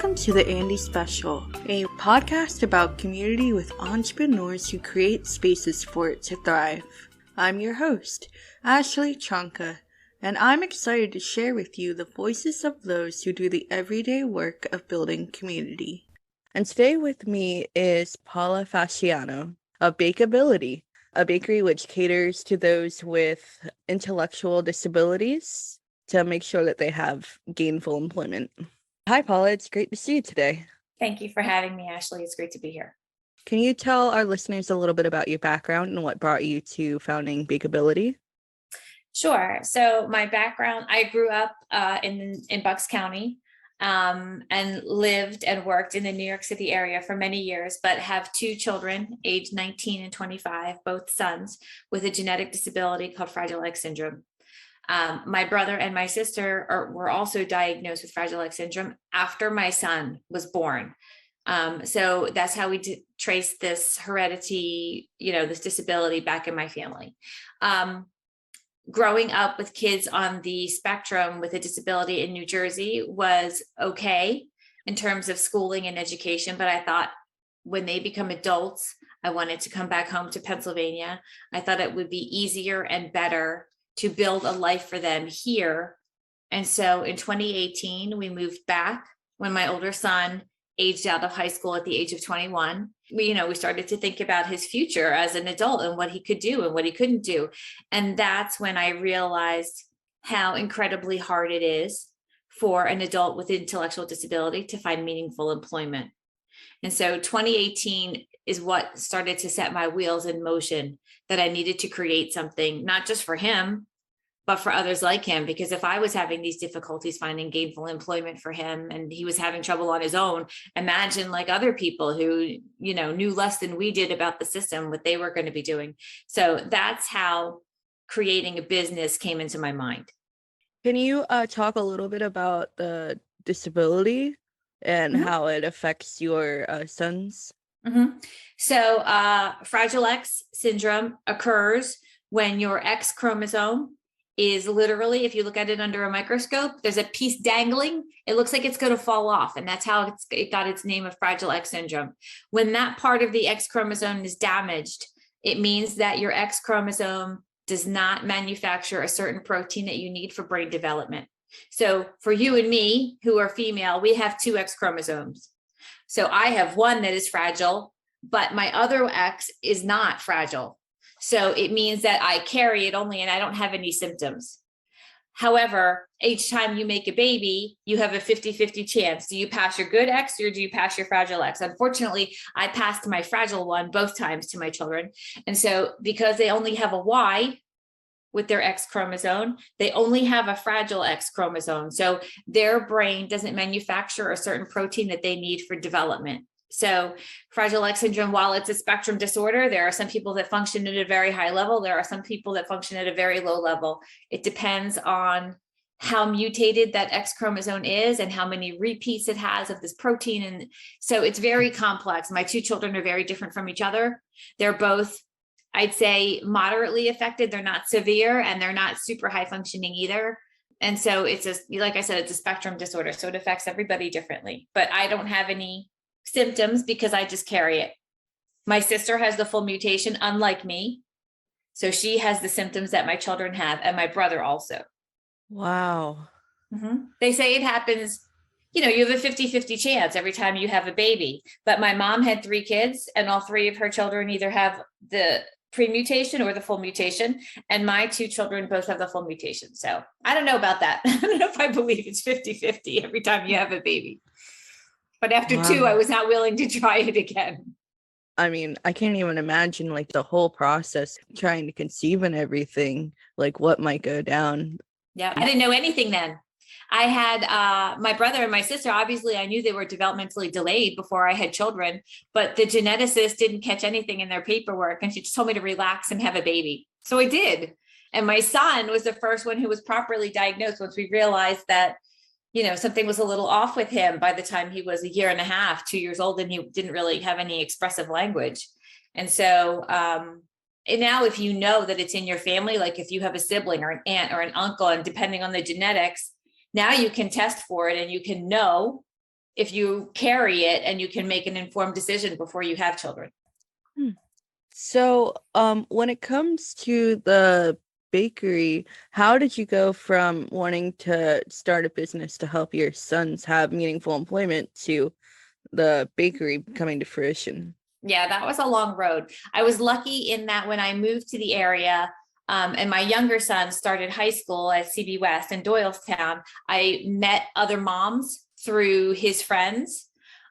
Welcome to the Andy Special, a podcast about community with entrepreneurs who create spaces for it to thrive. I'm your host, Ashley Chonka, and I'm excited to share with you the voices of those who do the everyday work of building community. And today with me is Paula Fasciano of Bakeability, a bakery which caters to those with intellectual disabilities to make sure that they have gainful employment. Hi, Paula. It's great to see you today. Thank you for having me, Ashley. It's great to be here. Can you tell our listeners a little bit about your background and what brought you to founding Bakeability? Sure. So my background, I grew up in Bucks County and lived and worked in the New York City area for many years, but have two children, aged 19 and 25, both sons, with a genetic disability called Fragile X syndrome. My brother and my sister were also diagnosed with Fragile X syndrome after my son was born. So that's how we trace this heredity, this disability back in my family. Growing up with kids on the spectrum with a disability in New Jersey was okay in terms of schooling and education, but I thought when they become adults, I wanted to come back home to Pennsylvania. I thought it would be easier and better to build a life for them here. And so in 2018, we moved back when my older son aged out of high school at the age of 21. We started to think about his future as an adult and what he could do and what he couldn't do. And that's when I realized how incredibly hard it is for an adult with intellectual disability to find meaningful employment. And so 2018 is what started to set my wheels in motion, that I needed to create something, not just for him, but for others like him. Because if I was having these difficulties finding gainful employment for him and he was having trouble on his own, imagine like other people who, knew less than we did about the system, what they were going to be doing. So that's how creating a business came into my mind. Can you talk a little bit about the disability and how it affects your sons? So Fragile X syndrome occurs when your X chromosome is literally, if you look at it under a microscope, there's a piece dangling. It looks like it's going to fall off. And that's how it got its name of Fragile X syndrome. When that part of the X chromosome is damaged, it means that your X chromosome does not manufacture a certain protein that you need for brain development. So for you and me, who are female, we have two X chromosomes. So I have one that is fragile, but my other X is not fragile. So it means that I carry it only and I don't have any symptoms. However, each time you make a baby, you have a 50-50 chance. Do you pass your good X or do you pass your fragile X? Unfortunately, I passed my fragile one both times to my children. And so because they only have a Y with their X chromosome, they only have a fragile X chromosome. So their brain doesn't manufacture a certain protein that they need for development. So Fragile X syndrome, while it's a spectrum disorder, there are some people that function at a very high level. There are some people that function at a very low level. It depends on how mutated that X chromosome is and how many repeats it has of this protein. And so it's very complex. My two children are very different from each other. They're both, I'd say, moderately affected. They're not severe and they're not super high functioning either. And so it's like I said, it's a spectrum disorder. So it affects everybody differently, but I don't have any symptoms because I just carry it. My sister has the full mutation, unlike me. So she has the symptoms that my children have, and my brother also. Wow. They say it happens, you have a 50-50 chance every time you have a baby. But my mom had 3 kids and all 3 of her children either have the pre-mutation or the full mutation. And my 2 children both have the full mutation. So I don't know about that. I don't know if I believe it's 50-50 every time you have a baby. But after 2, I was not willing to try it again. I mean, I can't even imagine like the whole process, trying to conceive and everything, like what might go down. Yeah, I didn't know anything then. I had my brother and my sister. Obviously, I knew they were developmentally delayed before I had children, but the geneticist didn't catch anything in their paperwork. And she just told me to relax and have a baby. So I did. And my son was the first one who was properly diagnosed once we realized that something was a little off with him by the time he was 1.5 years, 2 years old, and he didn't really have any expressive language. And so, and now if you know that it's in your family, like if you have a sibling or an aunt or an uncle, and depending on the genetics, now you can test for it and you can know if you carry it and you can make an informed decision before you have children. So, when it comes to the bakery, how did you go from wanting to start a business to help your sons have meaningful employment to the bakery coming to fruition? Yeah, that was a long road. I was lucky in that when I moved to the area, and my younger son started high school at CB West in Doylestown, I met other moms through his friends.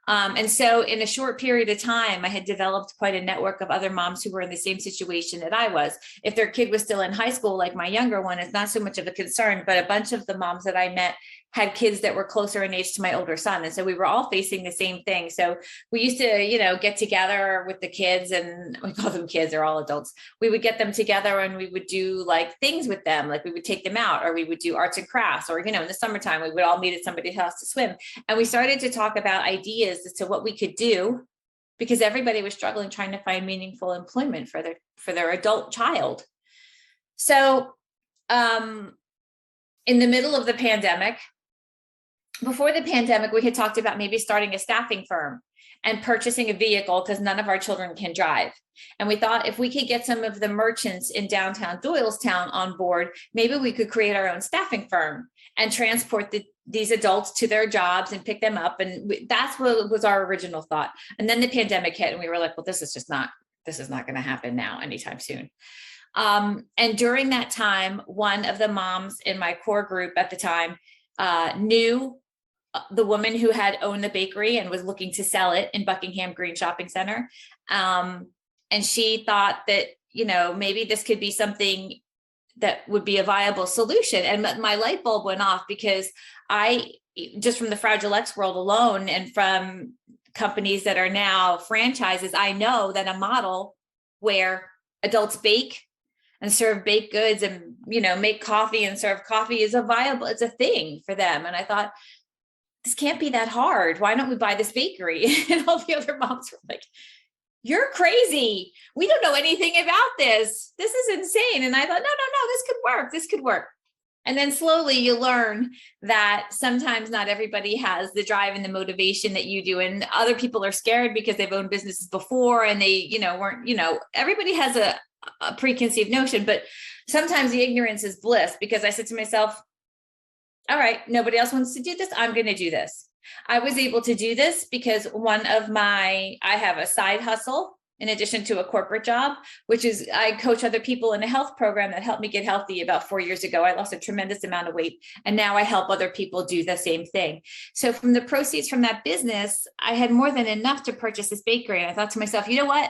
And so in a short period of time, I had developed quite a network of other moms who were in the same situation that I was. If their kid was still in high school, like my younger one, it's not so much of a concern, but a bunch of the moms that I met had kids that were closer in age to my older son. And so we were all facing the same thing. So we used to, get together with the kids, and we call them kids, they're all adults. We would get them together and we would do like things with them. Like we would take them out, or we would do arts and crafts, or, in the summertime, we would all meet at somebody's house to swim. And we started to talk about ideas as to what we could do, because everybody was struggling trying to find meaningful employment for their adult child. So in the middle of the pandemic, before the pandemic, we had talked about maybe starting a staffing firm and purchasing a vehicle because none of our children can drive. And we thought if we could get some of the merchants in downtown Doylestown on board, maybe we could create our own staffing firm and transport these adults to their jobs and pick them up. And that's what was our original thought. And then the pandemic hit and we were like, well, this is not going to happen now anytime soon. And during that time, one of the moms in my core group at the time knew the woman who had owned the bakery and was looking to sell it in Buckingham Green Shopping Center. And she thought that, maybe this could be something that would be a viable solution. And my light bulb went off, because I, just from the Fragile X world alone and from companies that are now franchises, I know that a model where adults bake and serve baked goods and, make coffee and serve coffee is it's a thing for them. And I thought, this can't be that hard. Why don't we buy this bakery? And all the other moms were like, you're crazy. We don't know anything about this. This is insane. And I thought, no, this could work. This could work. And then slowly you learn that sometimes not everybody has the drive and the motivation that you do. And other people are scared because they've owned businesses before and they, everybody has a preconceived notion, but sometimes the ignorance is bliss, because I said to myself, all right, nobody else wants to do this. I'm going to do this. I was able to do this because I have a side hustle in addition to a corporate job, which is I coach other people in a health program that helped me get healthy about 4 years ago. I lost a tremendous amount of weight, and now I help other people do the same thing. So from the proceeds from that business, I had more than enough to purchase this bakery. And I thought to myself, you know what?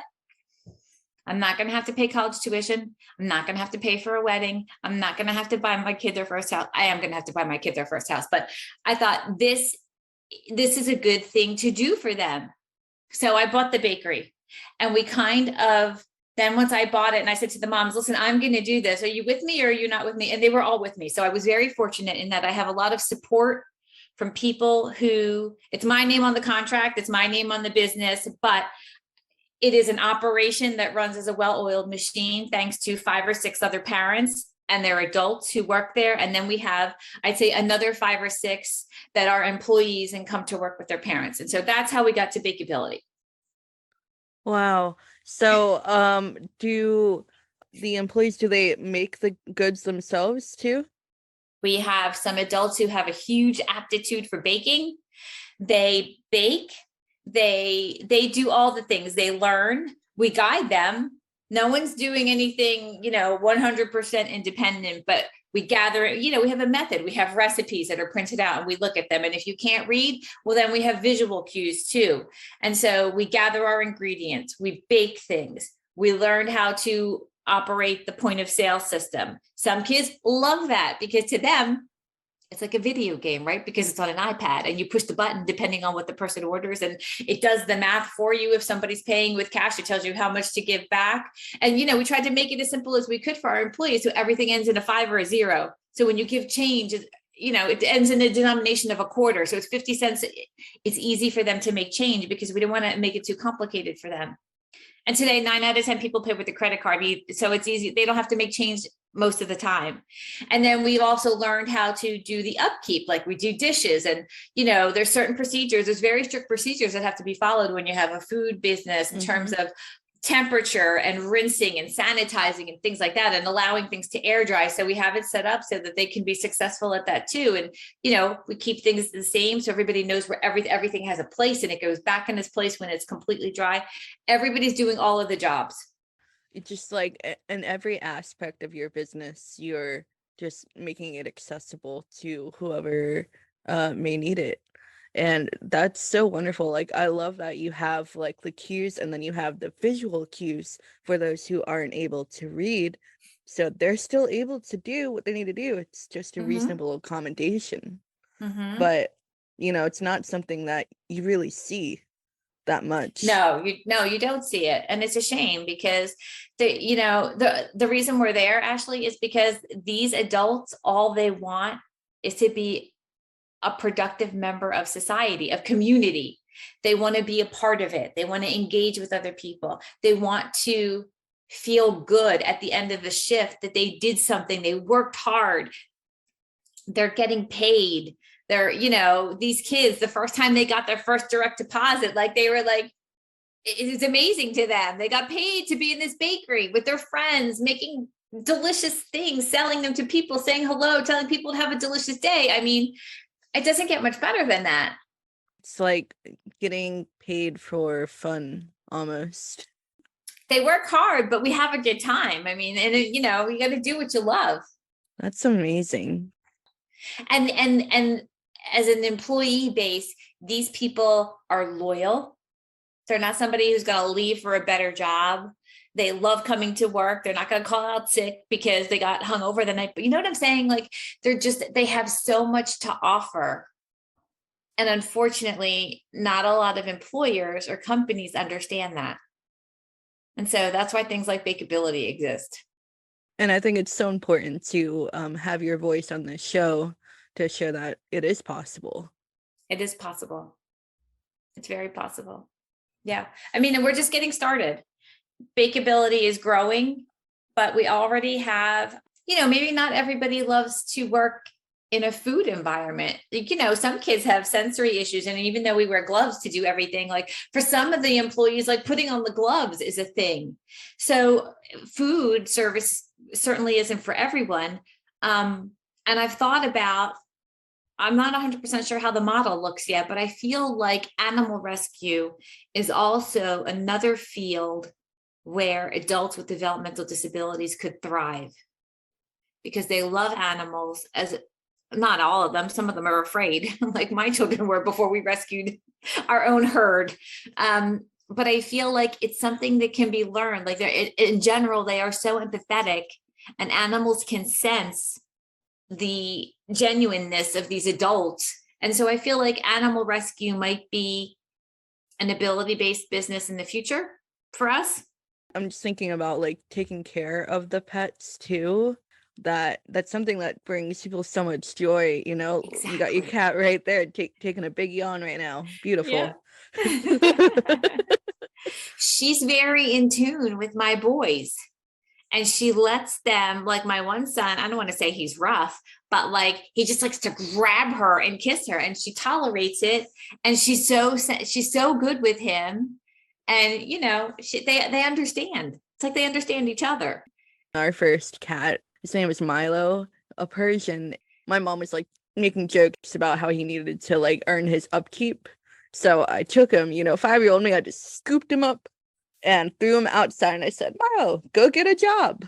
I'm not going to have to pay college tuition. I'm not going to have to pay for a wedding. I'm not going to have to buy my kid their first house. I am going to have to buy my kid their first house. But I thought this is a good thing to do for them. So I bought the bakery, and we then once I bought it and I said to the moms, listen, I'm going to do this. Are you with me or are you not with me? And they were all with me. So I was very fortunate in that I have a lot of support from people who, it's my name on the contract. It's my name on the business, but it is an operation that runs as a well-oiled machine, thanks to 5 or 6 other parents and their adults who work there. And then we have, I'd say, another 5 or 6 that are employees and come to work with their parents. And so that's how we got to Bakeability. Wow. So, do the employees, do they make the goods themselves too? We have some adults who have a huge aptitude for baking. They bake. They do all the things. They learn. We guide them. No one's doing anything, 100% independent, but we gather, we have a method. We have recipes that are printed out and we look at them. And if you can't read, well, then we have visual cues too. And so we gather our ingredients, we bake things. We learn how to operate the point of sale system. Some kids love that because to them, it's like a video game, right? Because it's on an iPad and you push the button depending on what the person orders, and it does the math for you. If somebody's paying with cash, it tells you how much to give back. And, we tried to make it as simple as we could for our employees. So everything ends in a 5 or a 0. So when you give change, it ends in a denomination of a quarter. So it's 50 cents. It's easy for them to make change because we don't want to make it too complicated for them. And today, 9 out of 10 people pay with a credit card. So it's easy. They don't have to make change most of the time. And then we've also learned how to do the upkeep, like we do dishes, and, there's certain procedures, there's very strict procedures that have to be followed when you have a food business in terms of temperature and rinsing and sanitizing and things like that, and allowing things to air dry. So we have it set up so that they can be successful at that too. And, we keep things the same. So everybody knows where everything has a place, and it goes back in its place when it's completely dry. Everybody's doing all of the jobs. It's just like in every aspect of your business, you're just making it accessible to whoever may need it. And that's so wonderful. Like, I love that you have like the cues, and then you have the visual cues for those who aren't able to read. So they're still able to do what they need to do. It's just a reasonable accommodation. But, it's not something that you really see that much. No, you don't see it. And it's a shame, because the reason we're there, Ashley, is because these adults, all they want is to be a productive member of society, of community. They want to be a part of it. They want to engage with other people. They want to feel good at the end of the shift that they did something, they worked hard, they're getting paid. They're, these kids, the first time they got their first direct deposit, like they were like, it was amazing to them. They got paid to be in this bakery with their friends, making delicious things, selling them to people, saying hello, telling people to have a delicious day. I mean, it doesn't get much better than that. It's like getting paid for fun almost. They work hard, but we have a good time. I mean, and you got to do what you love. That's amazing. And as an employee base, these people are loyal. They're not somebody who's going to leave for a better job. They love coming to work. They're not going to call out sick because they got hung over the night. But you know what I'm saying? Like, they have so much to offer. And unfortunately, not a lot of employers or companies understand that. And so that's why things like Bakeability exist. And I think it's so important to have your voice on this show to show that it is possible. It is possible. It's very possible. Yeah. I mean, and we're just getting started. Bakeability is growing, but we already have, maybe not everybody loves to work in a food environment. Some kids have sensory issues. And even though we wear gloves to do everything, like for some of the employees, like putting on the gloves is a thing. So food service certainly isn't for everyone. And I've thought about, I'm not 100% sure how the model looks yet, but I feel like animal rescue is also another field where adults with developmental disabilities could thrive, because they love animals, as not all of them. Some of them are afraid, like my children were before we rescued our own herd. But I feel like it's something that can be learned. Like in general, they are so empathetic, and animals can sense the genuineness of these adults. And so I feel like animal rescue might be an ability-based business in the future for us. I'm just thinking about like taking care of the pets too. That's something that brings people so much joy. Exactly. You got your cat right there taking a big yawn right now. Beautiful. Yeah. She's very in tune with my boys, and she lets them, like my one son, I don't want to say he's rough, but like he just likes to grab her and kiss her, and she tolerates it. And she's so good with him. And, they understand. It's like they understand each other. Our first cat, his name was Milo, a Persian. My mom was like making jokes about how he needed to like earn his upkeep. So I took him, 5-year-old me, I just scooped him up and threw him outside. And I said, Milo, go get a job.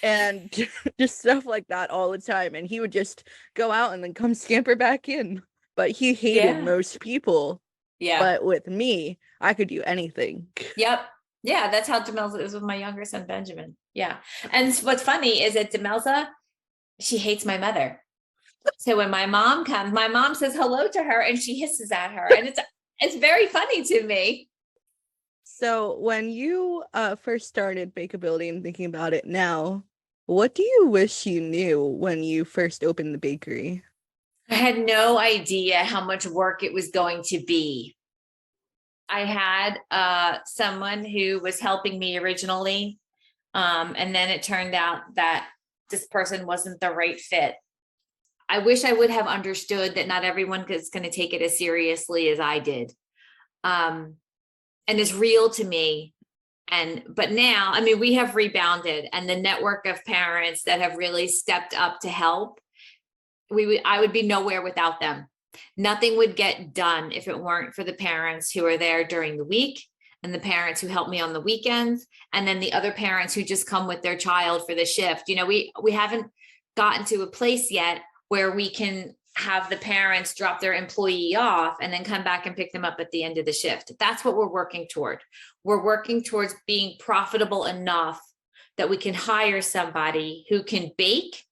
And just stuff like that all the time. And he would just go out and then come scamper back in. But he hated most people. Yeah. But with me, I could do anything. Yep. Yeah, that's how Demelza is with my younger son, Benjamin. Yeah. And what's funny is that Demelza, she hates my mother. So when my mom comes, my mom says hello to her and she hisses at her. And it's very funny to me. So when you first started Bakeability and thinking about it now, what do you wish you knew when you first opened the bakery? I had no idea how much work it was going to be. I had someone who was helping me originally. And then it turned out that this person wasn't the right fit. I wish I would have understood that not everyone is going to take it as seriously as I did. And it's real to me. But now, I mean, we have rebounded, and the network of parents that have really stepped up to help, I would be nowhere without them. Nothing would get done if it weren't for the parents who are there during the week, and the parents who help me on the weekends, and then the other parents who just come with their child for the shift. You know, we haven't gotten to a place yet where we can have the parents drop their employee off and then come back and pick them up at the end of the shift. That's what we're working toward. We're working towards being profitable enough that we can hire somebody who can bake,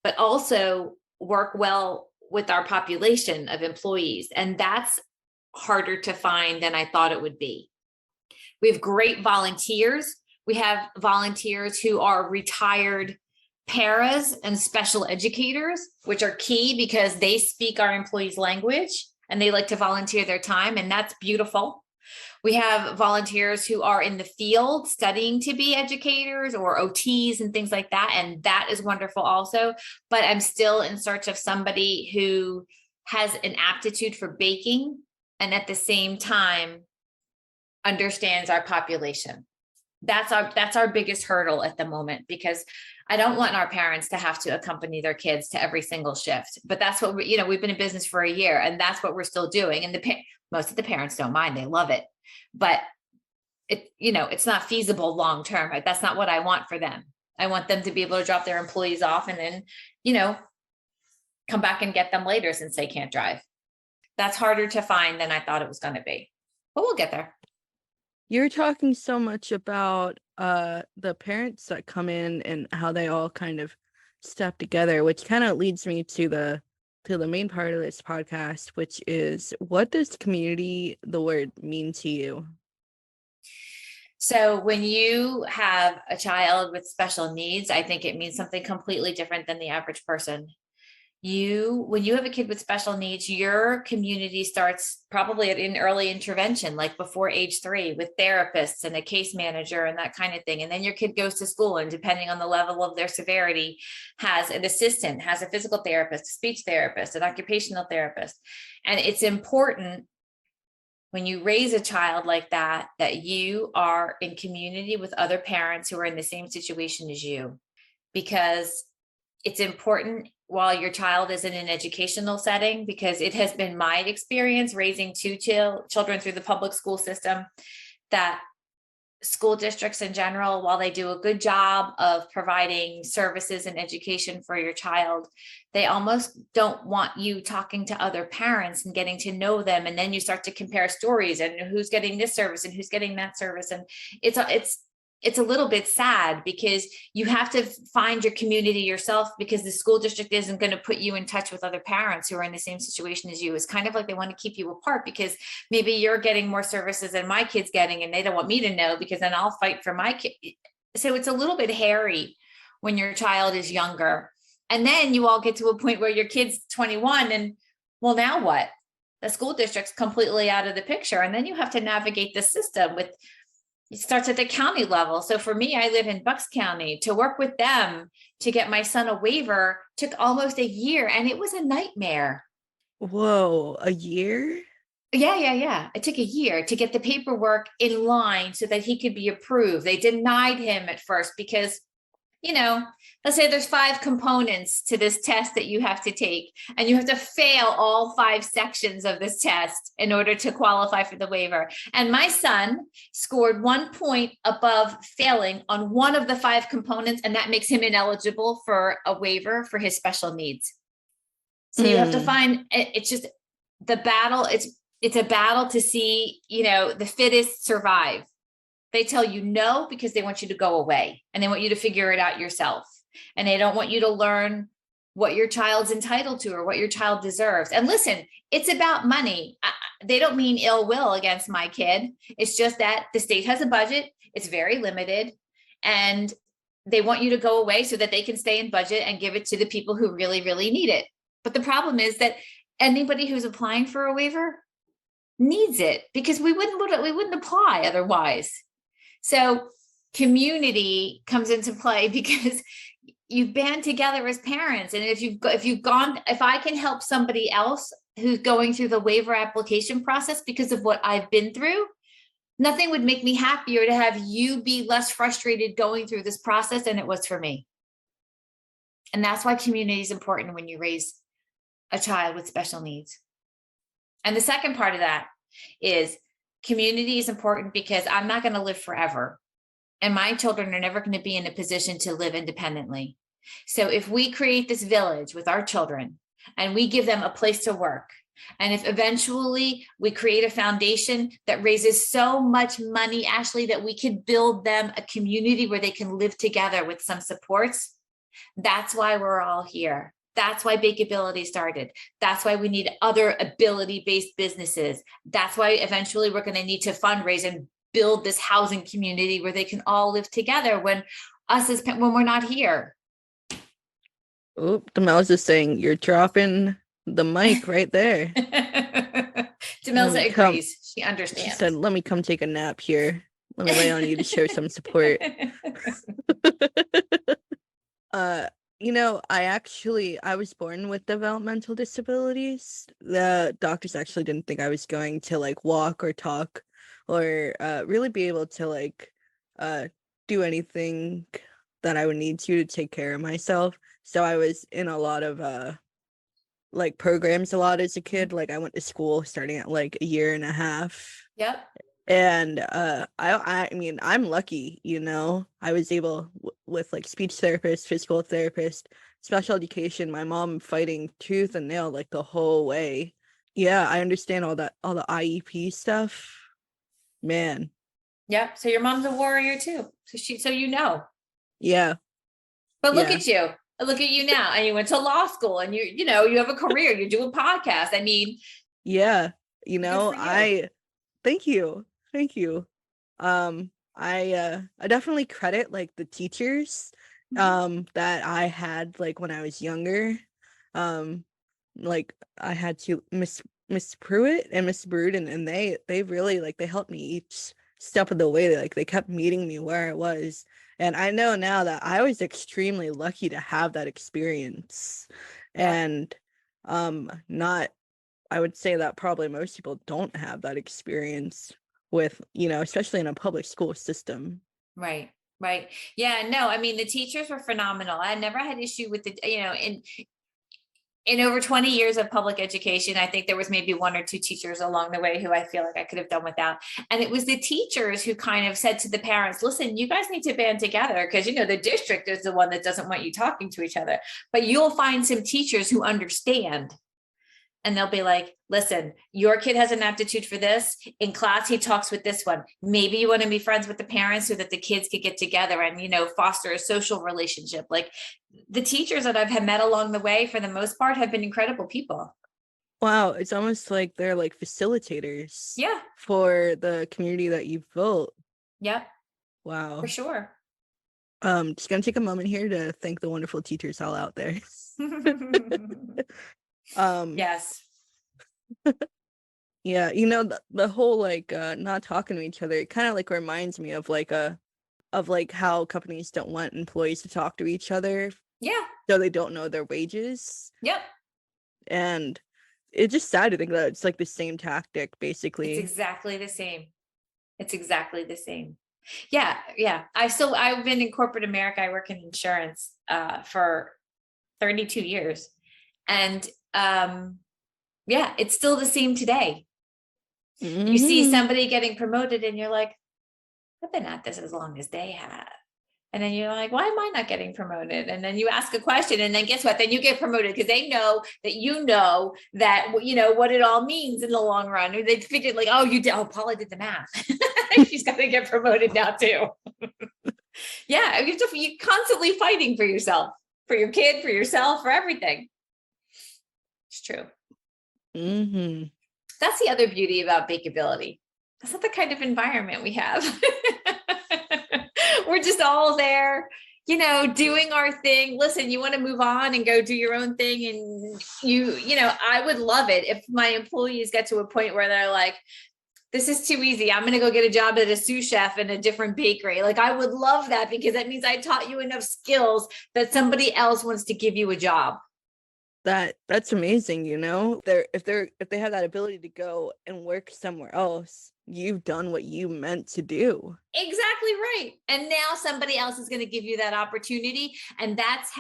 but also work well with our population of employees. And that's harder to find than I thought it would be. We have great volunteers. We have volunteers who are retired paras and special educators, which are key because they speak our employees' language and they like to volunteer their time, and that's beautiful. We have volunteers who are in the field studying to be educators or OTs and things like that, and that is wonderful also. But I'm still in search of somebody who has an aptitude for baking and at the same time understands our population. That's our biggest hurdle at the moment, because I don't want our parents to have to accompany their kids to every single shift. But that's what we've been in business for a year, and that's what we're still doing. And most of the parents don't mind; they love it. But it's not feasible long term. Right? That's not what I want for them. I want them to be able to drop their employees off and then, come back and get them later since they can't drive. That's harder to find than I thought it was going to be, but we'll get there. You're talking so much about the parents that come in and how they all kind of step together, which kind of leads me to the main part of this podcast, which is, what does community, the word, mean to you? So when you have a child with special needs, I think it means something completely different than the average person. When you have a kid with special needs, your community starts probably in early intervention, like before age 3, with therapists and a case manager and that kind of thing. And then your kid goes to school, and depending on the level of their severity, has an assistant, has a physical therapist, a speech therapist, an occupational therapist. And it's important when you raise a child like that you are in community with other parents who are in the same situation as you, because it's important while your child is in an educational setting, because it has been my experience raising 2 children through the public school system, that school districts in general, while they do a good job of providing services and education for your child, they almost don't want you talking to other parents and getting to know them. And then you start to compare stories and who's getting this service and who's getting that service. And it's a little bit sad, because you have to find your community yourself, because the school district isn't going to put you in touch with other parents who are in the same situation as you. It's kind of like they want to keep you apart, because maybe you're getting more services than my kid's getting, and they don't want me to know, because then I'll fight for my kid. So it's a little bit hairy when your child is younger. And then you all get to a point where your kid's 21 and, well, now what? The school district's completely out of the picture. And then you have to navigate the system with, it starts at the county level. So for me, I live in Bucks County. To work with them to get my son a waiver took almost a year, and it was a nightmare. Whoa, a year? Yeah. It took a year to get the paperwork in line so that he could be approved. They denied him at first because, let's say there's 5 components to this test that you have to take, and you have to fail all 5 sections of this test in order to qualify for the waiver. And my son scored 1 point above failing on one of the 5 components, and that makes him ineligible for a waiver for his special needs. So you have to find, it's just the battle. It's a battle to see, the fittest survive. They tell you no because they want you to go away, and they want you to figure it out yourself. And they don't want you to learn what your child's entitled to or what your child deserves. And listen, it's about money. They don't mean ill will against my kid. It's just that the state has a budget. It's very limited, and they want you to go away so that they can stay in budget and give it to the people who really, really need it. But the problem is that anybody who's applying for a waiver needs it, because we wouldn't apply otherwise. So community comes into play, because you band together as parents. And if I can help somebody else who's going through the waiver application process because of what I've been through, nothing would make me happier to have you be less frustrated going through this process than it was for me. And that's why community is important when you raise a child with special needs. And the second part of that is community is important because I'm not going to live forever. And my children are never going to be in a position to live independently. So if we create this village with our children and we give them a place to work, and if eventually we create a foundation that raises so much money, Ashley, that we could build them a community where they can live together with some supports, that's why we're all here. That's why Bakeability started. That's why we need other ability-based businesses. That's why eventually we're going to need to fundraise and build this housing community where they can all live together when we're not here. Oh, the mouse is saying you're dropping the mic right there. Demelza agrees. She understands. She said, let me come take a nap here. Let me lay on you to show some support. I was born with developmental disabilities. The doctors actually didn't think I was going to like walk or talk or really be able to like do anything that I would need to take care of myself. So I was in a lot of like programs a lot as a kid. Like I went to school starting at like a year and a half. Yep. And I mean, I'm lucky, I was able with like speech therapist, physical therapist, special education, my mom fighting tooth and nail like the whole way. Yeah, I understand all the IEP stuff. Man. Yep. So your mom's a warrior too. So Yeah. But look at you. Look at you now. And you went to law school and you have a career. You do a podcast. I mean, yeah, thank you. Thank you. I definitely credit like the teachers that I had like when I was younger. Like I had to Miss Pruitt and Miss Brood, and they really like they helped me each step of the way. Like they kept meeting me where I was. And I know now that I was extremely lucky to have that experience. And I would say that probably most people don't have that experience with, especially in a public school system. Right. Yeah, no, I mean, the teachers were phenomenal. I never had issue with in over 20 years of public education, I think there was maybe one or two teachers along the way who I feel like I could have done without. And it was the teachers who kind of said to the parents, listen, you guys need to band together because, the district is the one that doesn't want you talking to each other, but you'll find some teachers who understand. And they'll be like, listen, your kid has an aptitude for this. In class, he talks with this one. Maybe you want to be friends with the parents so that the kids could get together and, foster a social relationship. Like the teachers that I've met along the way, for the most part, have been incredible people. Wow. It's almost like they're like facilitators. Yeah. For the community that you've built. Yep. Wow. For sure. Just going to take a moment here to thank the wonderful teachers all out there. Yes. Yeah, the whole like not talking to each other, it kind of like reminds me of like how companies don't want employees to talk to each other. Yeah. So they don't know their wages. Yep. And it's just sad to think that it's like the same tactic basically. It's exactly the same. Yeah. I've been in corporate America. I work in insurance for 32 years. And it's still the same today. Mm-hmm. You see somebody getting promoted and you're like, I've been at this as long as they have. And then you're like, why am I not getting promoted? And then you ask a question and then guess what? Then you get promoted because they know that that, what it all means in the long run. They figured like, Paula did the math. She's got to get promoted now too. Yeah. You're constantly fighting for yourself, for your kid, for yourself, for everything. It's true. Mm-hmm. That's the other beauty about Bakeability. That's not the kind of environment we have. We're just all there, doing our thing. Listen, you want to move on and go do your own thing. And I would love it if my employees get to a point where they're like, this is too easy. I'm going to go get a job at a sous chef in a different bakery. Like, I would love that, because that means I taught you enough skills that somebody else wants to give you a job. That's amazing, you know. If they have that ability to go and work somewhere else, you've done what you meant to do. Exactly right. And now somebody else is going to give you that opportunity. And that's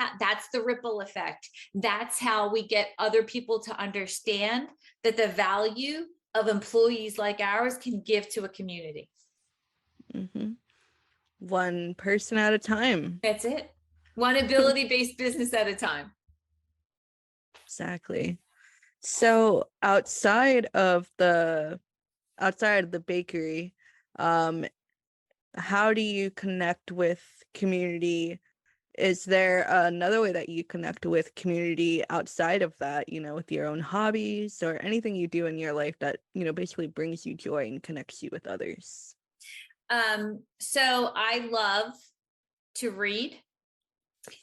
the ripple effect. That's how we get other people to understand that the value of employees like ours can give to a community. Mm-hmm. One person at a time. That's it. One ability-based business at a time. Exactly. So outside of the bakery, how do you connect with community? Is there another way that you connect with community outside of that, you know, with your own hobbies or anything you do in your life that, you know, basically brings you joy and connects you with others? So I love to read.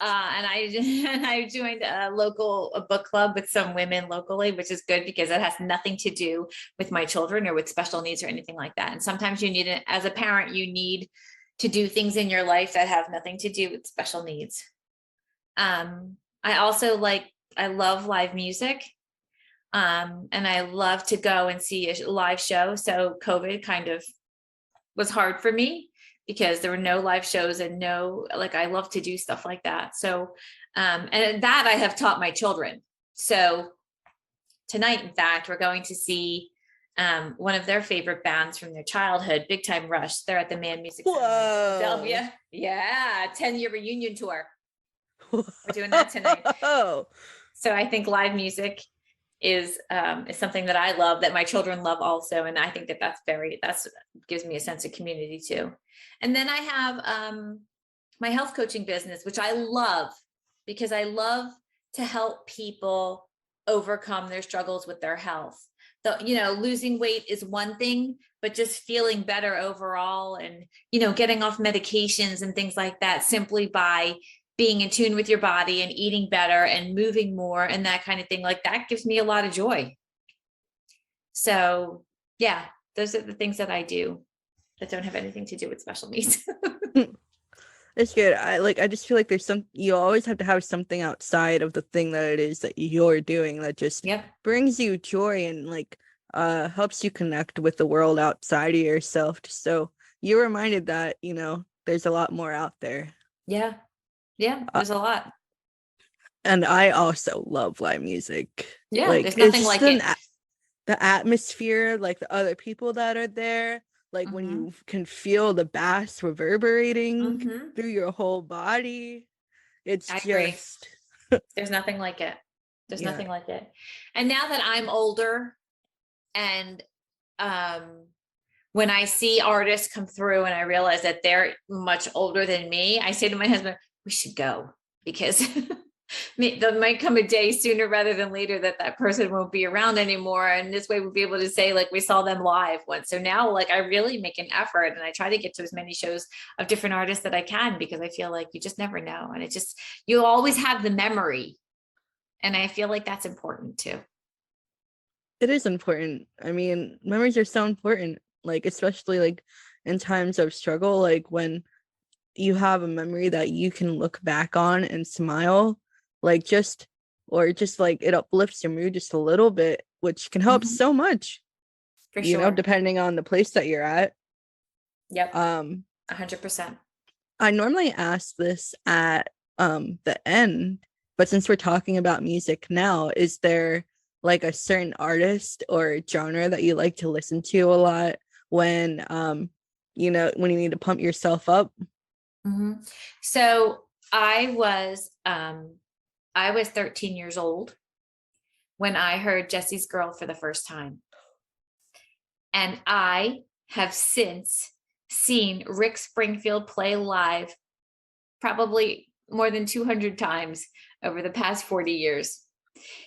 And I joined a book club with some women locally, which is good because it has nothing to do with my children or with special needs or anything like that. And sometimes you need it as a parent, you need to do things in your life that have nothing to do with special needs. I love live music. And I love to go and see a live show. So COVID kind of was hard for me, because there were no live shows and I love to do stuff like that. So, and that I have taught my children. So tonight, in fact, we're going to see one of their favorite bands from their childhood, Big Time Rush. They're at the Man Music Center. Whoa. Yeah. 10-year reunion tour. We're doing that tonight. So I think live music is something that I love, that my children love also. And I think that gives me a sense of community too. And then I have my health coaching business, which I love because I love to help people overcome their struggles with their health. Losing weight is one thing, but just feeling better overall and, getting off medications and things like that, simply by being in tune with your body and eating better and moving more and that kind of thing, like that gives me a lot of joy. So yeah, those are the things that I do that don't have anything to do with special needs. It's good. I just feel like you always have to have something outside of the thing that it is that you're doing that just brings you joy and helps you connect with the world outside of yourself. So you're reminded that, there's a lot more out there. Yeah, there's a lot. And I also love live music. Yeah, there's nothing like it. The atmosphere, like the other people that are there, when you can feel the bass reverberating through your whole body. I agree. There's nothing like it. There's nothing like it. And now that I'm older, and when I see artists come through and I realize that they're much older than me, I say to my husband, we should go, because there might come a day sooner rather than later that person won't be around anymore. And this way we'll be able to say, we saw them live once. So now, I really make an effort and I try to get to as many shows of different artists that I can, because I feel like you just never know. And you'll always have the memory. And I feel like that's important too. It is important. I mean, memories are so important, especially in times of struggle, when you have a memory that you can look back on and smile, it uplifts your mood just a little bit, which can help so much. For sure. Depending on the place that you're at. Yep. 100%. I normally ask this at the end, but since we're talking about music now, is there a certain artist or genre that you like to listen to a lot when when you need to pump yourself up? So I was 13 years old when I heard Jesse's Girl for the first time. And I have since seen Rick Springfield play live probably more than 200 times over the past 40 years.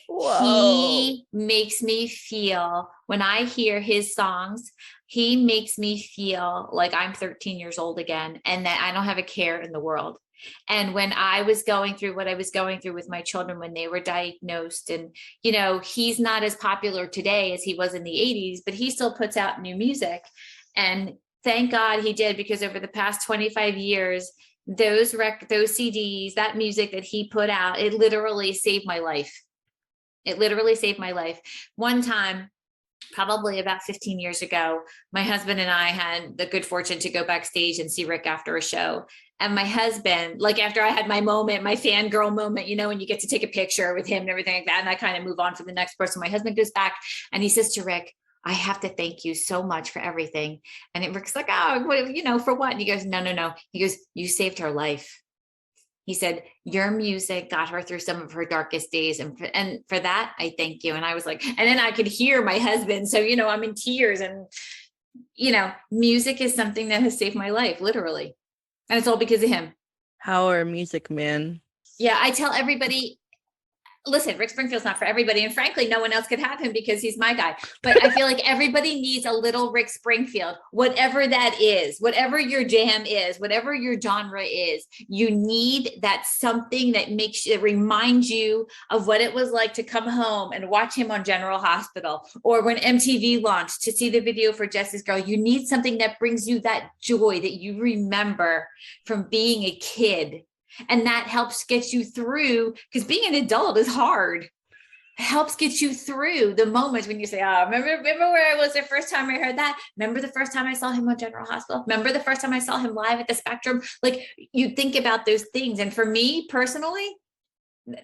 Whoa. He makes me feel, when I hear his songs, he makes me feel like I'm 13 years old again and that I don't have a care in the world. And when I was going through what I was going through with my children when they were diagnosed, and, you know, he's not as popular today as he was in the 80s, but he still puts out new music. And thank God he did, because over the past 25 years, those CDs, that music that he put out, it literally saved my life. It literally saved my life. One time, probably about 15 years ago, my husband and I had the good fortune to go backstage and see Rick after a show. And my husband, like after I had my moment, my fangirl moment, you know, when you get to take a picture with him and everything like that, and I kind of move on for the next person, my husband goes back and he says to Rick, I have to thank you so much for everything. And Rick's like, oh, what, you know, for what? And he goes, no. He goes, you saved her life. He said, your music got her through some of her darkest days. And for that, I thank you. And I was like, and then I could hear my husband. So, you know, I'm in tears, and, you know, music is something that has saved my life, literally. And it's all because of him. Power music, man. Yeah. I tell everybody, listen, Rick Springfield's not for everybody. And frankly, no one else could have him because he's my guy. But I feel like everybody needs a little Rick Springfield, whatever that is, whatever your jam is, whatever your genre is, you need that something that reminds you of what it was like to come home and watch him on General Hospital, or when MTV launched to see the video for Jesse's Girl. You need something that brings you that joy that you remember from being a kid. And that helps get you through, because being an adult is hard. It helps get you through the moments when you say, oh, remember where I was the first time I heard that? Remember the first time I saw him on General Hospital? Remember the first time I saw him live at the Spectrum? Like, you think about those things. And for me personally,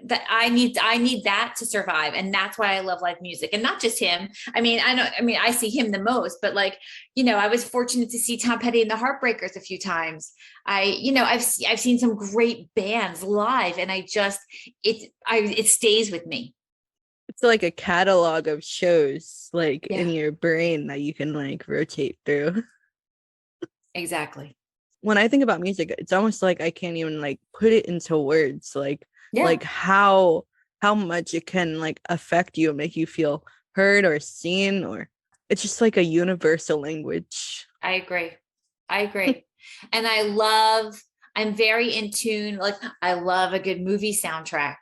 that I need that to survive. And that's why I love live music, and not just him. I see him the most, but like, you know, I was fortunate to see Tom Petty and the Heartbreakers a few times. I've seen some great bands live, and it stays with me. It's like a catalog of shows, like in your brain that you can like rotate through. Exactly. When I think about music, it's almost like I can't even like put it into words, like how much it can like affect you and make you feel heard or seen, or it's just like a universal language. I agree. And I'm very in tune. Like, I love a good movie soundtrack.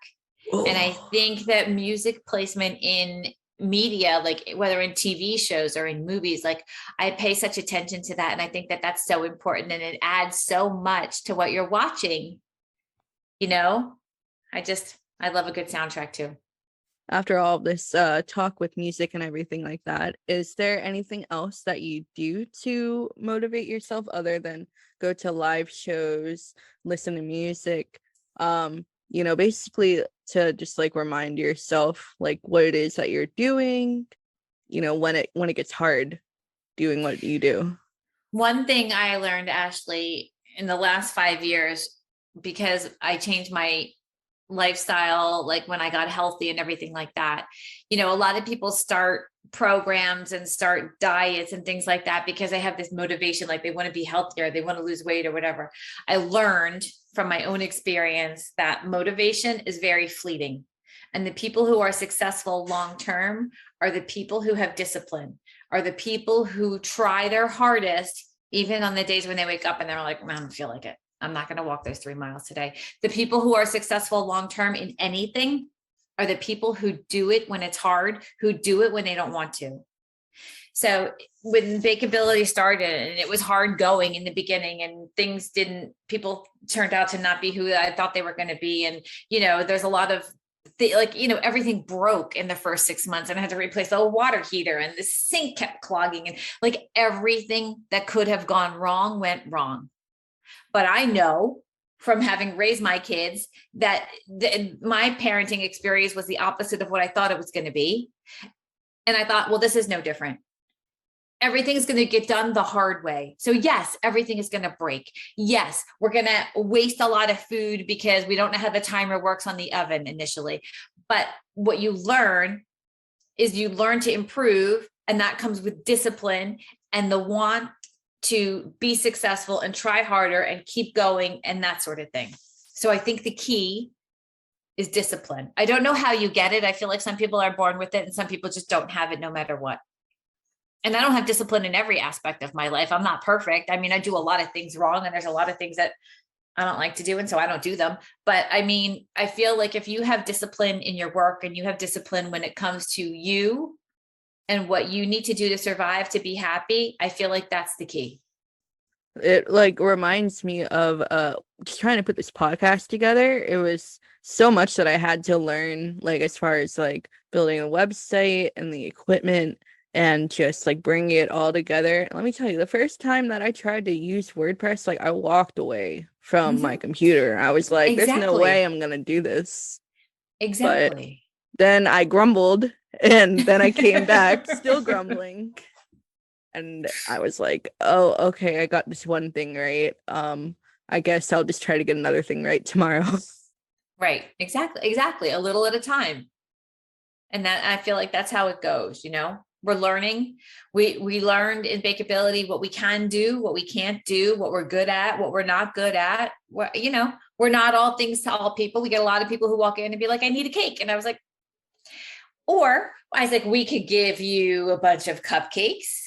Oh. And I think that music placement in media, like whether in TV shows or in movies, like I pay such attention to that. And I think that that's so important, and it adds so much to what you're watching. You know, I love a good soundtrack too. After all this talk with music and everything like that, is there anything else that you do to motivate yourself other than go to live shows, listen to music, basically to just like remind yourself like what it is that you're doing, you know, when it gets hard doing what you do? One thing I learned, Ashley, in the last 5 years, because I changed my lifestyle, like when I got healthy and everything like that, you know, a lot of people start programs and start diets and things like that because they have this motivation, like they want to be healthier, they want to lose weight or whatever. I learned from my own experience that motivation is very fleeting. And the people who are successful long-term are the people who have discipline, are the people who try their hardest, even on the days when they wake up and they're like, I don't feel like it. I'm not going to walk those 3 miles today. The people who are successful long-term in anything are the people who do it when it's hard, who do it when they don't want to. So when Bakeability started, and it was hard going in the beginning, and people turned out to not be who I thought they were going to be. And, you know, there's a lot of everything broke in the first 6 months, and I had to replace the water heater, and the sink kept clogging, and like everything that could have gone wrong went wrong. But I know from having raised my kids that my parenting experience was the opposite of what I thought it was going to be. And I thought, well, this is no different. Everything's going to get done the hard way. So yes, everything is going to break. Yes, we're going to waste a lot of food because we don't know how the timer works on the oven initially. But what you learn is you learn to improve, and that comes with discipline and the want to be successful and try harder and keep going and that sort of thing. So I think the key is discipline. I don't know how you get it. I feel like some people are born with it and some people just don't have it no matter what. And I don't have discipline in every aspect of my life. I'm not perfect. I mean, I do a lot of things wrong, and there's a lot of things that I don't like to do, and so I don't do them. But I mean, I feel like if you have discipline in your work and you have discipline when it comes to you and what you need to do to survive, to be happy, I feel like that's the key. It like reminds me of just trying to put this podcast together. It was so much that I had to learn, like as far as like building a website and the equipment and just like bringing it all together. Let me tell you, the first time that I tried to use WordPress, like I walked away from my computer. I was like, there's no way I'm gonna do this. Exactly. But then I grumbled, and then I came back still grumbling. And I was like, oh, okay, I got this one thing right. I guess I'll just try to get another thing right tomorrow. Right. Exactly. A little at a time. And that, I feel like that's how it goes, you know. We're learning. We learned in Bakeability what we can do, what we can't do, what we're good at, what we're not good at. We're not all things to all people. We get a lot of people who walk in and be like, I need a cake. And I was like, we could give you a bunch of cupcakes.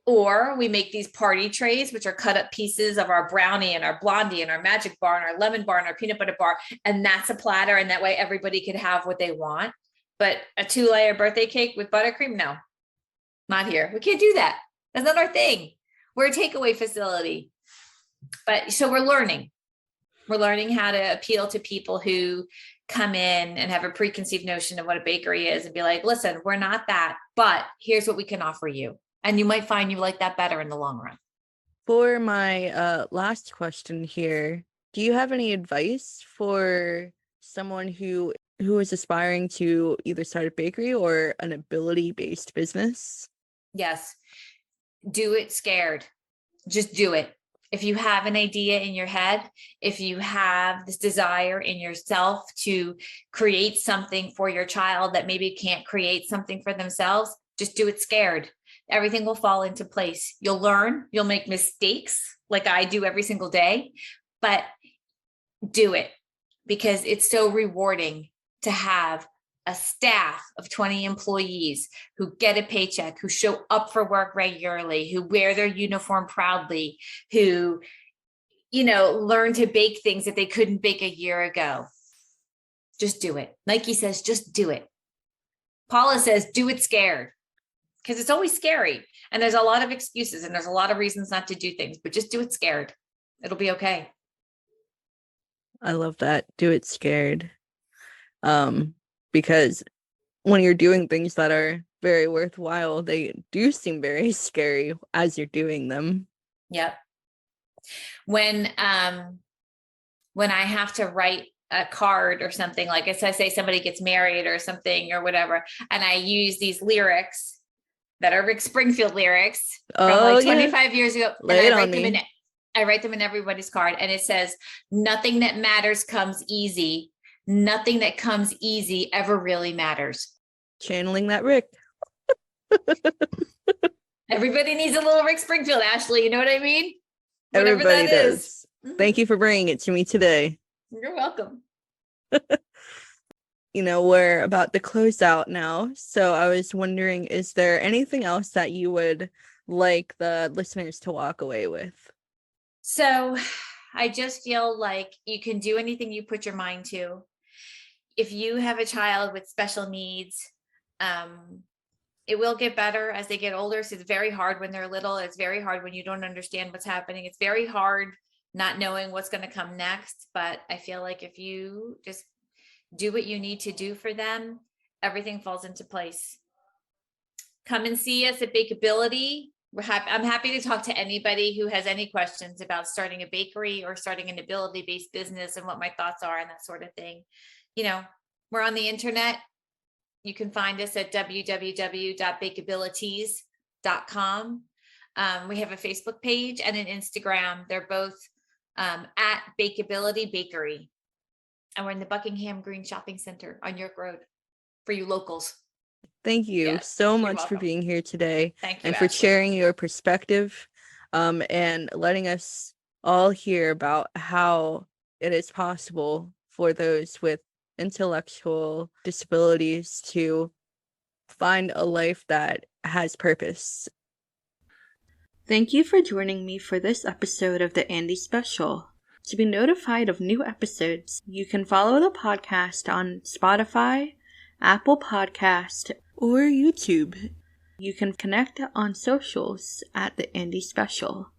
Or we make these party trays, which are cut up pieces of our brownie and our blondie and our magic bar and our lemon bar and our peanut butter bar. And that's a platter. And that way everybody could have what they want. But a 2-layer birthday cake with buttercream? No, not here. We can't do that. That's not our thing. We're a takeaway facility. But so we're learning. We're learning how to appeal to people who come in and have a preconceived notion of what a bakery is and be like, listen, we're not that, but here's what we can offer you. And you might find you like that better in the long run. For my last question here, do you have any advice for someone who is aspiring to either start a bakery or an ability-based business? Yes. Do it scared. Just do it. If you have an idea in your head, if you have this desire in yourself to create something for your child that maybe can't create something for themselves, just do it scared. Everything will fall into place. You'll learn, you'll make mistakes like I do every single day, but do it because it's so rewarding to have a staff of 20 employees who get a paycheck, who show up for work regularly, who wear their uniform proudly, who, learn to bake things that they couldn't bake a year ago. Just do it. Nike says, just do it. Paula says, do it scared. Because it's always scary and there's a lot of excuses and there's a lot of reasons not to do things, but just do it scared. It'll be okay. I love that. Do it scared. Because when you're doing things that are very worthwhile, they do seem very scary as you're doing them. Yep. When I have to write a card or something, like I say somebody gets married or something or whatever, and I use these lyrics that are Rick Springfield lyrics from like 25 years ago. Lay and I write them in everybody's card. And it says, nothing that matters comes easy. Nothing that comes easy ever really matters. Channeling that Rick. Everybody needs a little Rick Springfield, Ashley. You know what I mean? Whatever Everybody that does. is. Thank you for bringing it to me today. You're welcome. We're about to close out now. So I was wondering, is there anything else that you would like the listeners to walk away with? So I just feel like you can do anything you put your mind to. If you have a child with special needs, it will get better as they get older. So it's very hard when they're little. It's very hard when you don't understand what's happening. It's very hard not knowing what's going to come next. But I feel like if you just do what you need to do for them, everything falls into place. Come and see us at Bakeability. I'm happy to talk to anybody who has any questions about starting a bakery or starting an ability-based business and what my thoughts are and that sort of thing. We're on the internet. You can find us at www.bakeabilities.com. We have a Facebook page and an Instagram. They're both at Bakeability Bakery. And we're in the Buckingham Green Shopping Center on York Road for you locals. Thank you so much for being here today. Thank you, and for Ashley. sharing your perspective and letting us all hear about how it is possible for those with intellectual disabilities to find a life that has purpose. Thank you for joining me for this episode of the Andy Special. To be notified of new episodes, you can follow the podcast on Spotify, Apple Podcast, or YouTube. You can connect on socials at the Andy Special.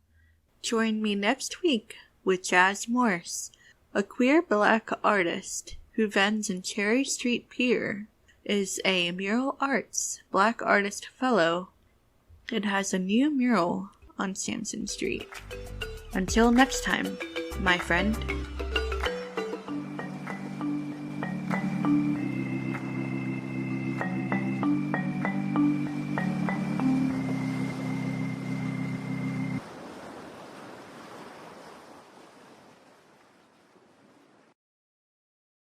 Join me next week with Jazz Morse, a queer black artist who vends in Cherry Street Pier, is a Mural Arts Black Artist Fellow, and has a new mural on Sampson Street. Until next time, my friend.